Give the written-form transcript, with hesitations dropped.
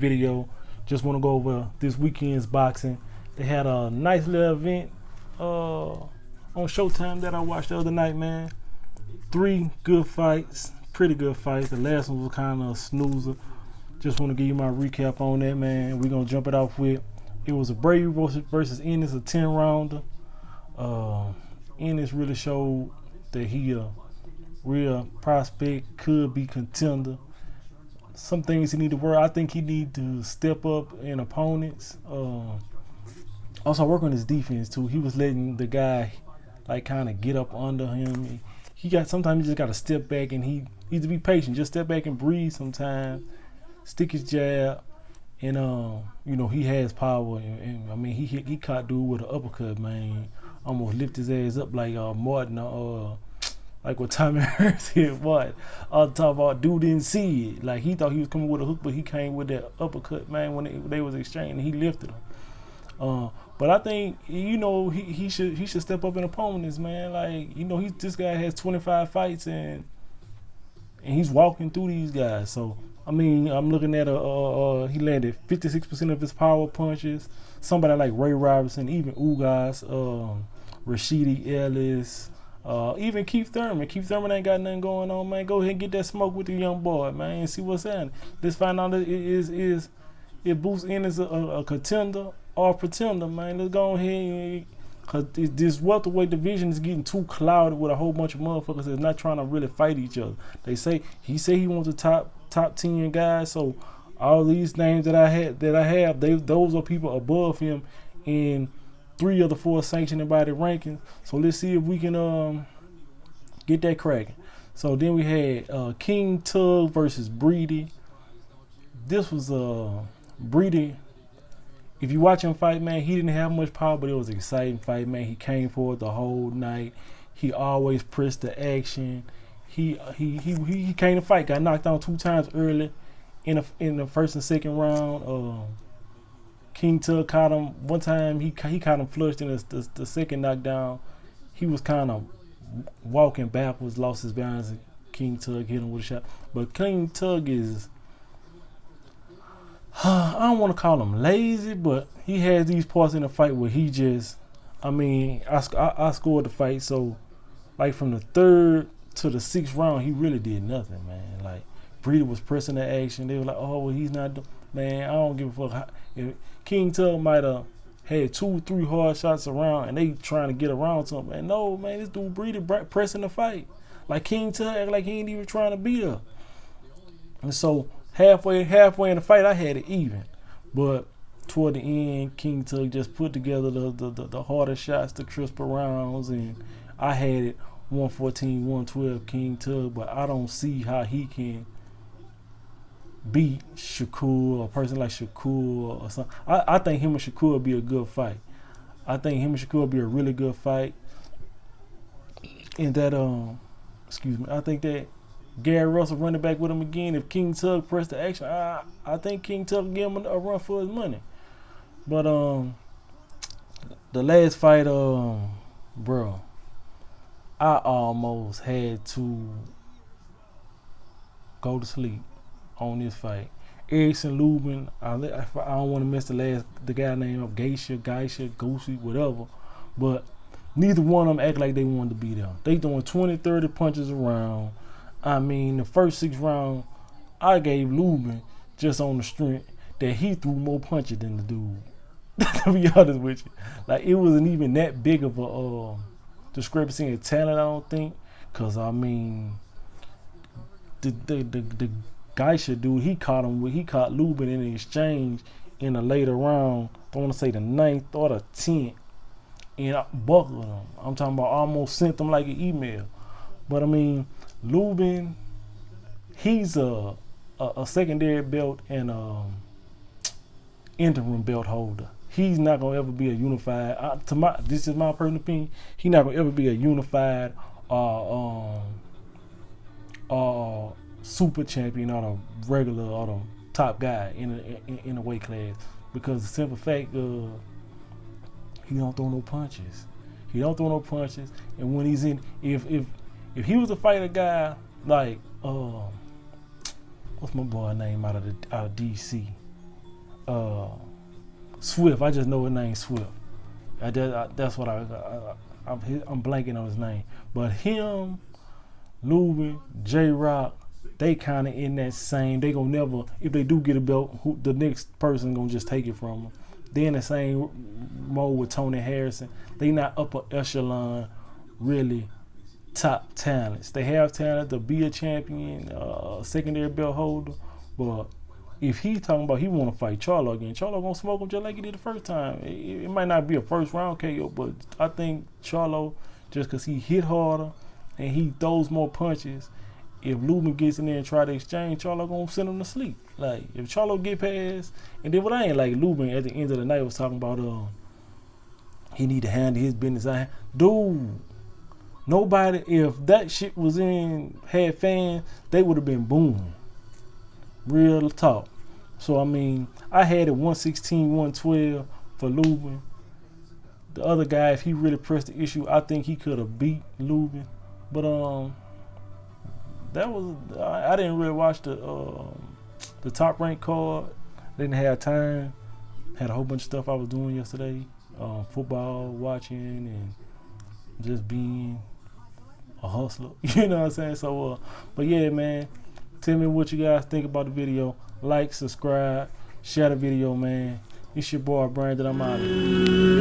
video. Just want to go over this weekend's boxing. They had a nice little event on Showtime that I watched the other night, man. 3 good fights, pretty good fights. The last one was kind of a snoozer. Just want to give you my recap on that, man. We're going to jump it off with, it was a Brady versus Ennis, a 10-rounder. Ennis really showed that he a real prospect, could be contender. Some things he need to work. I think he need to step up in opponents. Also work on his defense too. He was letting the guy like kind of get up under him. Sometimes he just got to step back, and he needs to be patient. Just step back and breathe sometimes. Stick his jab, and he has power. And I mean he caught dude with an uppercut, man. Almost lift his ass up like Martin, like what Tommy Hurst hit. What? Talk about dude didn't see it. Like he thought he was coming with a hook, but he came with that uppercut, man. When they was exchanging, he lifted him. But I think he should step up in opponents, man. Like this guy has 25 fights and he's walking through these guys. So I mean, I'm looking at he landed 56% of his power punches. Somebody like Ray Robinson, even Ugas, Rashidi Ellis, even Keith Thurman. Keith Thurman ain't got nothing going on, man. Go ahead and get that smoke with the young boy, man, and see what's happening. Let's find out it boosts in as a contender or a pretender, man. Let's go ahead. Cause this welterweight division is getting too clouded with a whole bunch of motherfuckers that's not trying to really fight each other. He say he wants a top 10 guys. So all these names that I have, those are people above him in 3 of the 4 sanctioned body rankings. So let's see if we can get that cracking. So then we had King Tug versus Breedy. This was Breedy. If you watch him fight, man, he didn't have much power, but it was an exciting fight, man. He came forward the whole night. He always pressed the action. He came to fight. Got knocked down 2 times early in the first and second round. King Tug caught him one time. He caught him flushed in the second knockdown. He was kind of walking backwards, lost his balance, and King Tug hit him with a shot. But King Tug is, I don't want to call him lazy, but he has these parts in the fight where he just, I scored the fight, so like from the 3rd to the 6th round, he really did nothing, man. Like Breeder was pressing the action. They were like, oh, well, he's not, man, I don't give a fuck. If King Tug might have had 2-3 hard shots around and they trying to get around to him, man. No, man, this dude Breeder pressing the fight. Like King Tug act like he ain't even trying to beat her. And so halfway in the fight, I had it even. But toward the end, King Tug just put together the harder shots, the crisper rounds, and I had it 114-112 King Tug, but I don't see how he can beat Shakur or a person like Shakur or something. I think him and Shakur would be a good fight. I think him and Shakur would be a really good fight. And that I think that Gary Russell running back with him again. If King Tug pressed the action, I think King Tug will give him a run for his money. But the last fight, bro, I almost had to go to sleep on this fight. Erickson Lubin, I don't want to mess the guy name up, Geisha, Goosey, whatever. But neither one of them act like they wanted to beat them. They throwing 20-30 punches around. I mean, the first 6 rounds, I gave Lubin just on the strength that he threw more punches than the dude. To be honest with you, like it wasn't even that big of a discrepancy in talent, I don't think. Cause I mean, the Geisha dude, he caught Lubin in an exchange in a later round. I want to say the 9th or the 10th, and I buckled him. I'm talking about almost sent him like an email. But I mean, Lubin, he's a secondary belt and interim belt holder. He's not gonna ever be a unified. This is my personal opinion. He's not gonna ever be a unified super champion or the regular or the top guy in a weight class, because the simple fact he don't throw no punches. And when he's in, if he was to fight a guy like what's my boy name out of DC? Swift. I just know his name Swift. That's what I'm blanking on his name. But him, Lubin, J-Rock, they kind of in that same. They gonna never, if they do get a belt, the next person gonna just take it from them. They in the same mode with Tony Harrison. They not upper echelon, really top talents. They have talent to be a champion, secondary belt holder, but if he's talking about he want to fight Charlo again, Charlo gonna smoke him just like he did the first time. It might not be a first round KO, but I think Charlo, just because he hit harder and he throws more punches, if Lubin gets in there and try to exchange, Charlo gonna send him to sleep. Like if Charlo get past, and then what I ain't like Lubin at the end of the night was talking about he need to handle his business. Dude, nobody, if that shit was had fans, they would have been booming. Real talk. So I mean, I had it 116, 112 for Lubin. The other guy, if he really pressed the issue, I think he could have beat Lubin. But that was, I didn't really watch the top rank card. Didn't have time. Had a whole bunch of stuff I was doing yesterday. Football, watching, and just being a hustler. You know what I'm saying? So, but yeah, man. Tell me what you guys think about the video. Like, subscribe, share the video, man. It's your boy Brandon. I'm out of here.